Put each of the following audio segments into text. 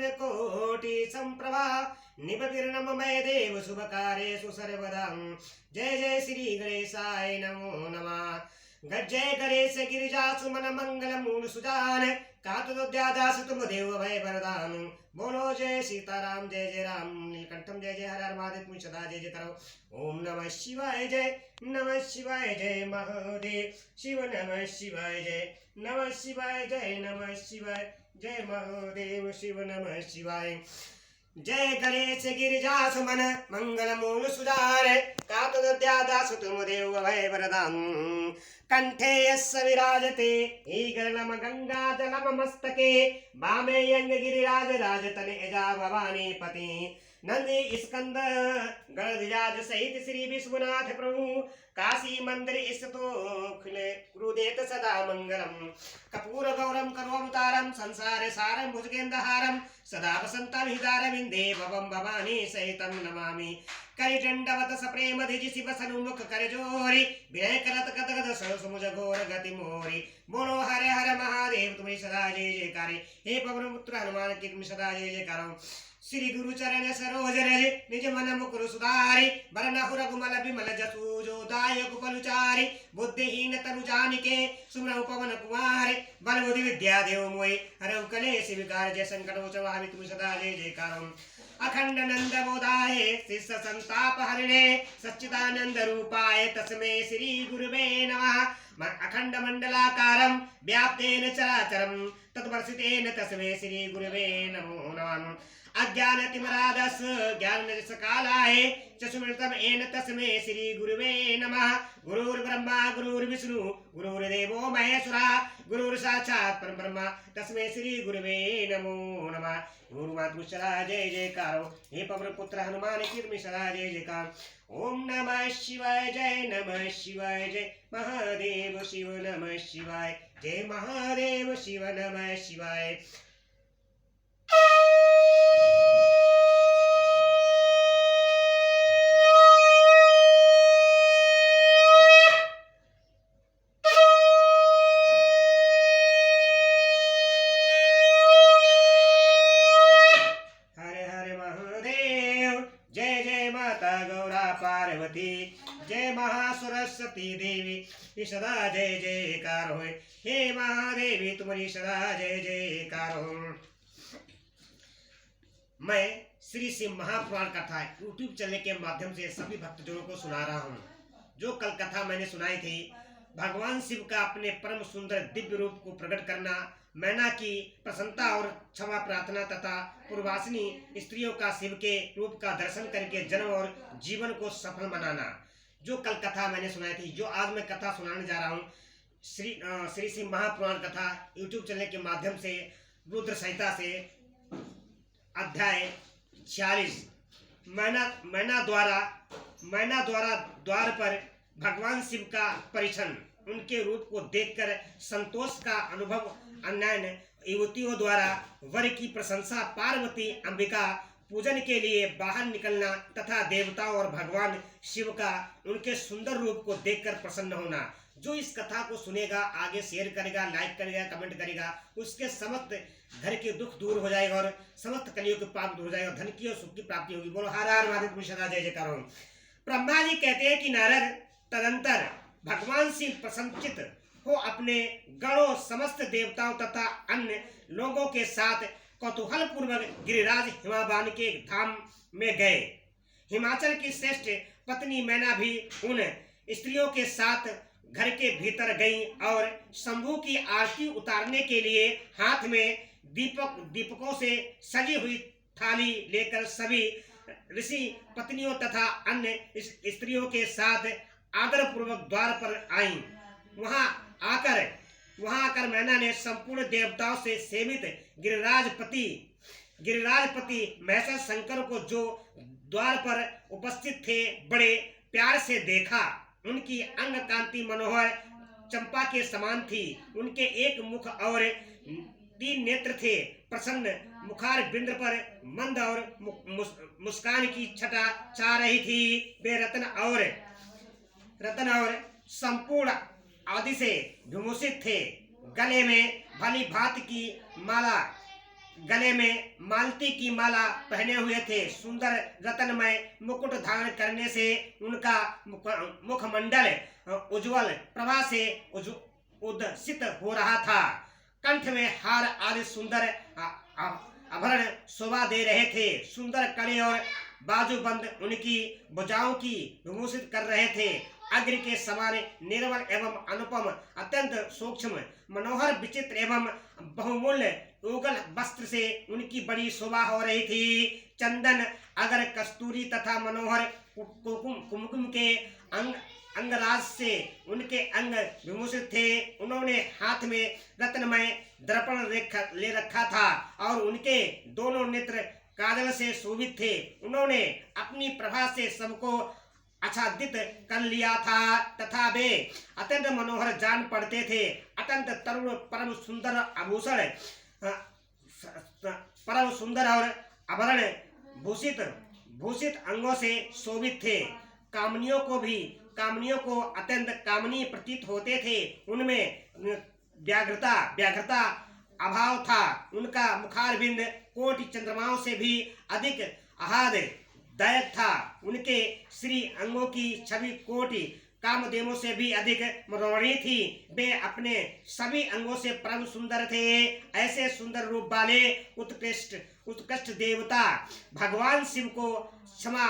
सूर्यकोटि संप्रभा निपतिर्नम मय देव शुभकार्येषु सर्वदा। जय जय श्री गणेशाय नमो नमः। जय गणेश गिरिजा सुमन मंगल मूल सुजान कातुद्यादास तुम देव भय वरदान। बोलो जय सीताराम जय जय राम नीलकंठम जय जय हर हर महादेव तुम सदा जय जय करो। ओम नमः शिवाय जय महादेव शिव नमः शिवाय जय नमः शिवाय जय महादेव शिव नमः शिवाय। जय गणेश गिरिजा सुमन मंगल मूल सुधार कातुद्यादास तुम देव भय वरदान। कंठे यस्य विराजते ईगलम गंगा जलम मस्तके वामे यंग गिरिराज राजतन एजा भवानी पति। नंदी स्कंद गणधिराज सहित श्री विश्वनाथ प्रभु काशी मंदिर स्थितो गुरुदेत सदा मंगलम। कपूर गौरम करोवतारम संसार सारम भुजगेंद्रहारम सदा वसंतम हृदयरविंदे भवम भवानी सहितम नमामि। करिदंडवत सप्रेम धिजि शिव सन्मुख करजोरी विनय करत गदगद समुझ घोर गति मोरी। बोलो हरे हर महादेव तुम्हें सदा जय जयकारे। हे पवन पुत्र हनुमान की तुम सदा जय जयकारो। श्री गुरु चरण सरोज रज निज मन मुकुर सुधारि बरनहु रघुमल बिमल जसु जो दायक पलुचारि। बुद्धिहीन तनु जानिके सुमरहु पवन कुमार बल बुद्धि विद्या देव मोहि हरहु कलेश विकार। जय संकट मोचन तुम सदा जय जयकारो। अखंड नंद बोधाय शिष्य संताप हरिणे सच्चिदानंद रूपाय तस्मै श्री गुरुवे नमः। अखंड मंडलाकारं व्याप्तेन चराचरं तत्वर्षितेन तस्मै श्री गुरुवे नमो नमः। अज्ञानतिमिरादस ज्ञाननिर्विशकालाय चक्षुर्मृतम् येन तस्मै श्री गुरुवे नमः। गुरुर्ब्रह्मा गुरुर्विष्णु गुरुर्देवो महेश्वरः गुरुर्साक्षात् परब्रह्म तस्मै श्री गुरुवे नमो नमः। गुरुमातु सदा जय जयकारो। हे पवन पुत्र हनुमान की तुम सदा जय जयकार। ओम नमः शिवाय जय महादेव शिव नमः शिवाय जय महादेव शिव नमः शिवाय। जय महासरस्वती देवी सदा जय जयकार हो। हे महादेवी तुम्हारी सदा जय जयकार हो। मैं श्री शिव महापुराण कथा यूट्यूब चैनल के माध्यम से सभी भक्तजनों को सुना रहा हूँ। जो कल कथा मैंने सुनाई थी भगवान शिव का अपने परम सुंदर दिव्य रूप को प्रकट करना, मैना की प्रसन्नता और क्षमा प्रार्थना तथा पूर्वासिनी स्त्रियों का शिव के रूप का दर्शन करके जन्म और जीवन को सफल बनाना, जो कल कथा मैंने सुनाई थी। जो आज मैं कथा सुनाने जा रहा हूँ श्री शिव महापुराण कथा यूट्यूब चैनल के माध्यम से रुद्र संहिता से अध्याय 46 मैना द्वारा द्वार पर भगवान शिव का परिछन। उनके रूप को देखकर संतोष का अनुभव अन्य युवतियों द्वारा वर की प्रशंसा, पार्वती अंबिका पूजन के लिए बाहर निकलना तथा देवताओं और भगवान शिव का उनके सुंदर रूप को देखकर प्रसन्न होना। जो इस कथा को सुनेगा, आगे शेयर करेगा, लाइक करेगा, कमेंट करेगा, उसके समस्त घर के दुख दूर हो जाएगा और समस्त कलियों के पाप दूर हो जाएगा, धन की और सुख की प्राप्ति होगी। बोलो हर हर महादेव सदा जय जयकार हो। ब्रह्मा जी कहते हैं कि नारद तदंतर भगवान शिव प्रसन्नचित हो अपने गणों, समस्त देवताओं तथा अन्य लोगों के साथ कौतूहल पूर्वक गिरिराज हिमावान के धाम में गए। हिमाचल की श्रेष्ठ पत्नी मैना भी उन स्त्रियों के साथ घर के भीतर गई और शंभू की आरती उतारने के लिए हाथ में दीपकों से सजी हुई थाली लेकर सभी ऋषि पत्नियों तथा अन्य स्त्रियों के साथ आदर पूर्वक द्वार पर आईं। वहां आकर मैना ने संपूर्ण देवताओं से सेवित गिरिराजपति महेश्वर शंकर को, जो द्वार पर उपस्थित थे, बड़े प्यार से देखा। उनकी अंग कांति मनोहर चंपा के समान थी। उनके एक मुख और 3 नेत्र थे। प्रसन्न मुखार बिंद पर मंद और मुस्कान की छटा छा रही थी। वे रत्न और संपूर्ण आदि से विभूषित थे। गले में भली भांति की माला गले में मालती की माला पहने हुए थे। सुंदर रत्नमय मुकुट धारण करने से उनका मुखमंडल उज्जवल प्रभा से उद्सित हो रहा था। कंठ में हार आदि सुंदर आभरण शोभा दे रहे थे। सुंदर कड़े और बाजूबंद उनकी भुजाओं की विभूषित कर रहे थे। अग्नि के समान निर्मल एवं अनुपम, अत्यंत सूक्ष्म, मनोहर, विचित्र एवं बहुमूल्य युगल वस्त्र से उनकी बड़ी शोभा हो रही थी। चंदन, अगर, कस्तूरी तथा मनोहर कुमकुम के अंगराज से उनके अंग विभूषित थे। उन्होंने हाथ में रत्नमय दर्पण ले रखा था और उनके दोनों नेत्र काजल से शोभित थे। उन्होंने अपनी प्रभा से सबको आच्छादित कर लिया था तथा वे अत्यंत मनोहर जान पड़ते थे। अत्यंत तरुण, परम सुंदर आभूषण, परम सुंदर और आभरण भूषित अंगों से शोभित थे। कामनियों को अत्यंत कामनीय प्रतीत होते थे। उनमें व्याघ्रता अभाव था। उनका मुखारविंद कोटि चंद्रमाओं से भी अधिक आह्लाददायक था। उनके श्री अंगों की छवि कोटि कामदेवों से भी अधिक मनोहरी थी। वे अपने सभी अंगों से परम सुंदर थे। ऐसे सुंदर रूप वाले उत्कृष्ट देवता भगवान शिव को क्षमा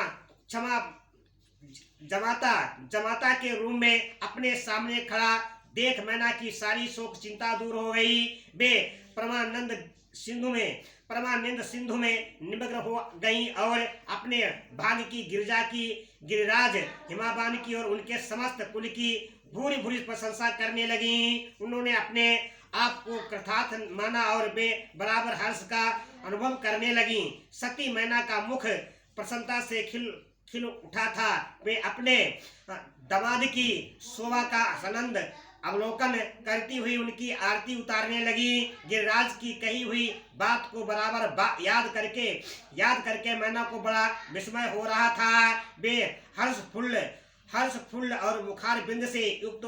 जमाता के रूप में अपने सामने खड़ा देख मैना की सारी शोक चिंता दूर हो गई। वे परमानंद सिंधु में निमग्न हो गईं और अपने भाग्य की गिरिराज हिमावान की और उनके समस्त कुल की भूरी भूरी प्रशंसा करने लगीं। उन्होंने अपने आप को कृतार्थ माना और वे बराबर हर्ष का अनुभव करने लगीं। सती मैना का मुख प्रसन्नता से खिल उठा था। वे अपने दामाद की शोभा का आनंद अवलोकन करती हुई उनकी आरती उतारने लगी। गिरिराज की कही हुई बात को बराबर याद करके मैना को बड़ा विस्मय हो रहा था। वे हर्षफुल्ल और मुखार बिंद से युक्त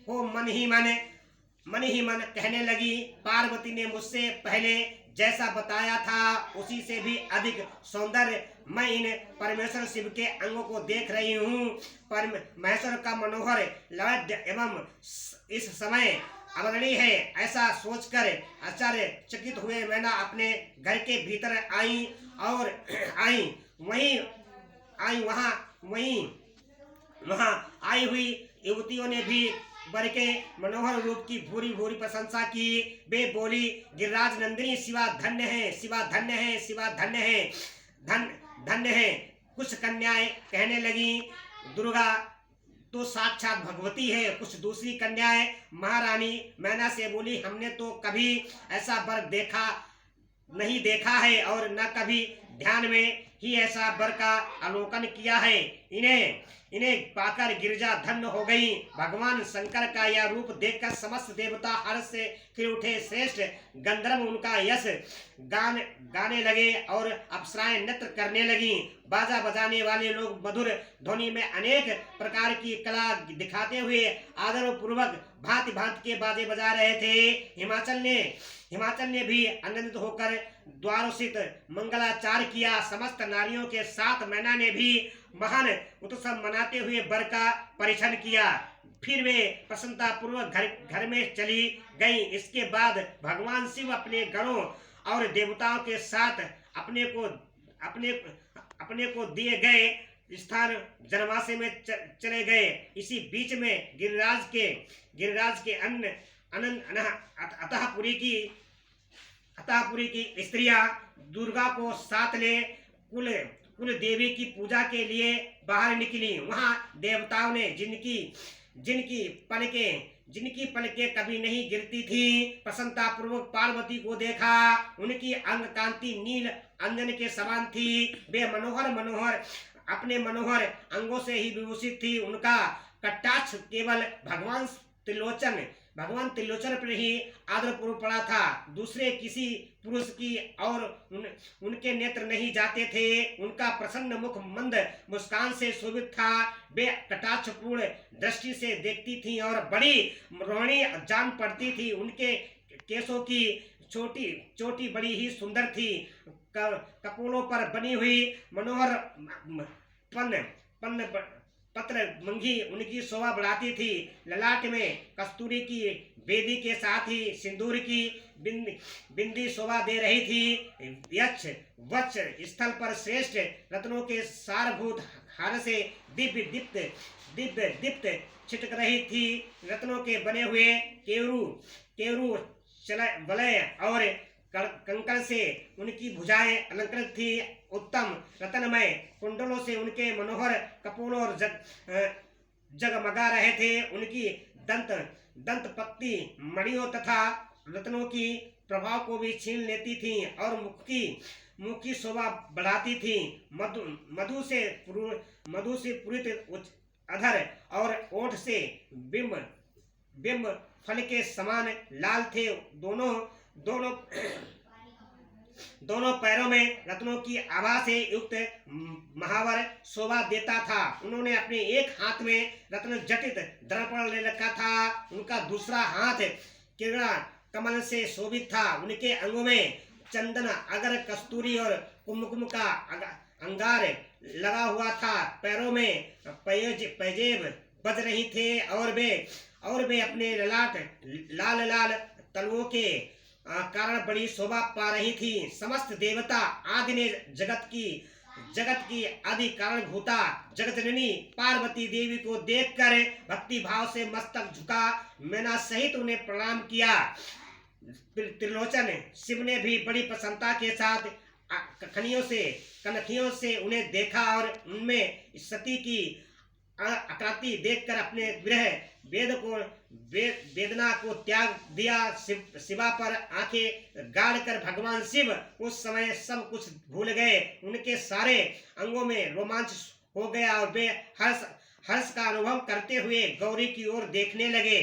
हो मन ही मन कहने लगी, पार्वती ने मुझसे पहले जैसा बताया था उसी से भी अधिक सौंदर्य मैं इन परमेश्वर शिव के अंगों को देख रही हूँ। महेश्वर का मनोहर लावण्य एवं इस समय अवर्णनीय है। ऐसा सोचकर आश्चर्यचकित हुए मैना अपने घर के भीतर वहां आई हुई युवतियों ने भी वर के मनोहर रूप की भूरी भूरी प्रशंसा की। वे बोली, गिरिराज नंदिनी शिवा धन्य है, शिवा धन्य है, शिवा धन्य है, धन्य है। कुछ कन्याएं कहने लगी, दुर्गा तो साक्षात भगवती है। कुछ दूसरी कन्याएं महारानी मैना से बोली, हमने तो कभी ऐसा वर नहीं देखा है और न कभी ध्यान में ही ऐसा वर का अवलोकन किया है। इन्हें पाकर गिरिजा धन्य हो गई। भगवान शंकर का यह रूप देखकर समस्त देवता हर्ष से खिल उठे। श्रेष्ठ गंधर्व उनका यश गाने लगे और अप्सराएं नृत्य करने लगी। बाजा बजाने वाले लोग मधुर ध्वनि में अनेक प्रकार की कला दिखाते हुए आदर पूर्वक भांति भांति के बाजे बजा रहे थे। हिमाचल ने भी आनंदित होकर द्वारोषित मंगलाचार किया। समस्त नारियों के साथ मैना ने भी महान उत्सव मनाते हुए वर का परीक्षण किया। फिर वे प्रसन्नता पूर्वक घर में चली गई। इसके बाद भगवान शिव अपने गणों और देवताओं के साथ अपने को दिए गए स्थान जनवासे में चले गए। इसी बीच में गिरिराज के अतःपुरी की स्त्रियां दुर्गा को साथ ले कुल देवी की पूजा के लिए बाहर निकली। वहां देवताओं ने जिनकी पलकें कभी नहीं गिरती थी, प्रसन्नता पूर्वक पार्वती को देखा। उनकी अंग कांति नील अंजन के समान थी। वे अपने मनोहर अंगों से ही विभूषित थी। उनका कटाक्ष केवल भगवान त्रिलोचन पर ही आदरपूर्वक पड़ा था। दूसरे किसी पुरुष की और उनके नेत्र नहीं जाते थे। उनका प्रसन्न मुख मंद मुस्कान से शोभित था। वे कटाक्षपूर्ण दृष्टि से देखती थी और बड़ी रोहिणी जान पड़ती थी। उनके केशों की छोटी चोटी बड़ी ही सुंदर थी। कपोलों पर बनी हुई मनोहर पन्न पन्न पत्र मंगी उनकी शोभा बढ़ाती थी। ललाट में कस्तूरी की बेदी के साथ ही सिंदूर की बिंदी शोभा दे रही थी। यक्ष वक्ष स्थल पर श्रेष्ठ रत्नों के सारभूत हार से दिव्य दीप्त छिटक रही थी। रत्नों के बने हुए केवरू वलय और कंकड़ से उनकी भुजाएं अलंकृत थी। उत्तम रत्नमय कुंडलों से उनके मनोहर कपोल और जगमगा रहे थे। उनकी दंत पत्ती मणियों तथा रत्नों की प्रभाव को भी छीन लेती थी और मुख की शोभा बढ़ाती थी। मधु से पूरित अधर और ओठ से बिंब फल के समान लाल थे। दोनों पैरों में रत्नों की आभा से युक्त महावर शोभा देता था। उन्होंने अपने एक हाथ में रत्न जटित दर्पण ले रखा था। उनका दूसरा हाथ किरणा कमल से शोभित था। उनके अंगों में चंदन अगर कस्तूरी और कुमकुम का अंगार लगा हुआ था। पैरों में पैजेब बज रही थे और वे अपने लाल तलवों के कारण बड़ी शोभा पा रही थी। समस्त देवता आदि ने जगत की आदि कारण भूता जगतजननी पार्वती देवी को देखकर भक्ति भाव से मस्तक झुका मैना सहित उन्हें प्रणाम किया। त्रिलोचन शिव ने भी बड़ी प्रसन्नता के साथ कनखियों से उन्हें देखा और उनमें सती की आकृति देखकर अपने गृह वेदना को त्याग दिया। शिवा पर आंखें गाड़कर भगवान शिव उस समय सब कुछ भूल गए। उनके सारे अंगों में रोमांच हो गया और वे हर्ष का अनुभव करते हुए गौरी की ओर देखने लगे।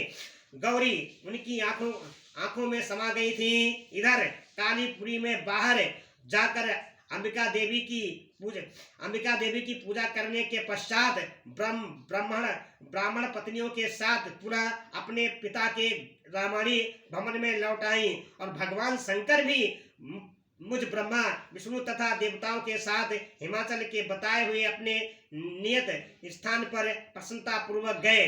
गौरी उनकी आंखों में समा गई थी। इधर कालीपुरी में बाहर जाकर अंबिका देवी की पूजा करने के पश्चात ब्राह्मण पत्नियों के साथ पुनः अपने पिता के रामायणी भवन में लौट आई और भगवान शंकर भी मुझ ब्रह्मा विष्णु तथा देवताओं के साथ हिमाचल के बताए हुए अपने नियत स्थान पर प्रसन्नता पूर्वक गए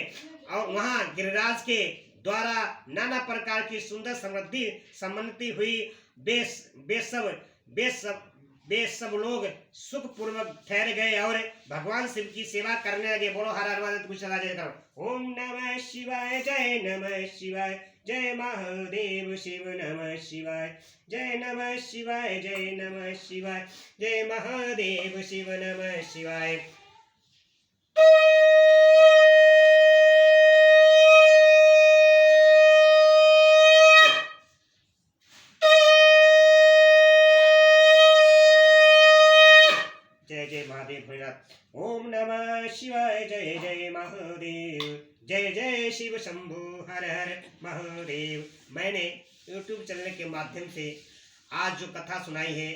और वहां गिरिराज के द्वारा नाना प्रकार की सुंदर सम्मति हुई। वे सब लोग सुख पूर्वक ठहर गए और भगवान शिव की सेवा करने लगे। बोलो हर हर महादेव कुछ जय करो। ओम नमः शिवाय जय नमः शिवाय जय महादेव शिव नमः शिवाय जय नमः शिवाय जय नमः शिवाय जय महादेव शिव नमः शिवाय। जय जय महादेव भोलेनाथ। ओम नमः शिवाय जय जय महादेव जय जय शिव शंभु हर हर महादेव। मैंने YouTube चैनल के माध्यम से आज जो कथा सुनाई है,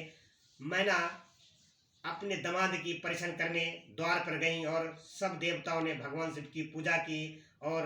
मैना अपने दामाद की परीक्षण करने द्वार पर गई और सब देवताओं ने भगवान शिव की पूजा की और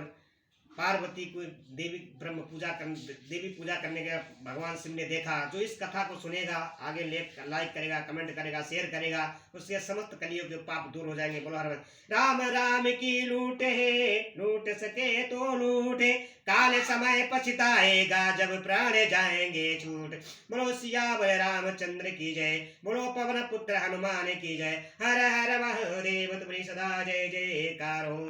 पार्वती को देवी पूजा करने के भगवान शिव ने देखा। जो इस कथा को सुनेगा आगे लाइक करेगा, कमेंट करेगा, शेयर करेगा, उससे समस्त कलियों के पाप दूर हो जाएंगे। बोलो हर राम राम की लूट है, लूट सके तो लूटे, काल समय पछताएगा जब प्राण जाएंगे छूट। बोलो सियावर रामचंद्र की जय, बोलो पवन पुत्र हनुमान की जय। हर हर महादेव तुम्हारी सदा जय जयकार हो।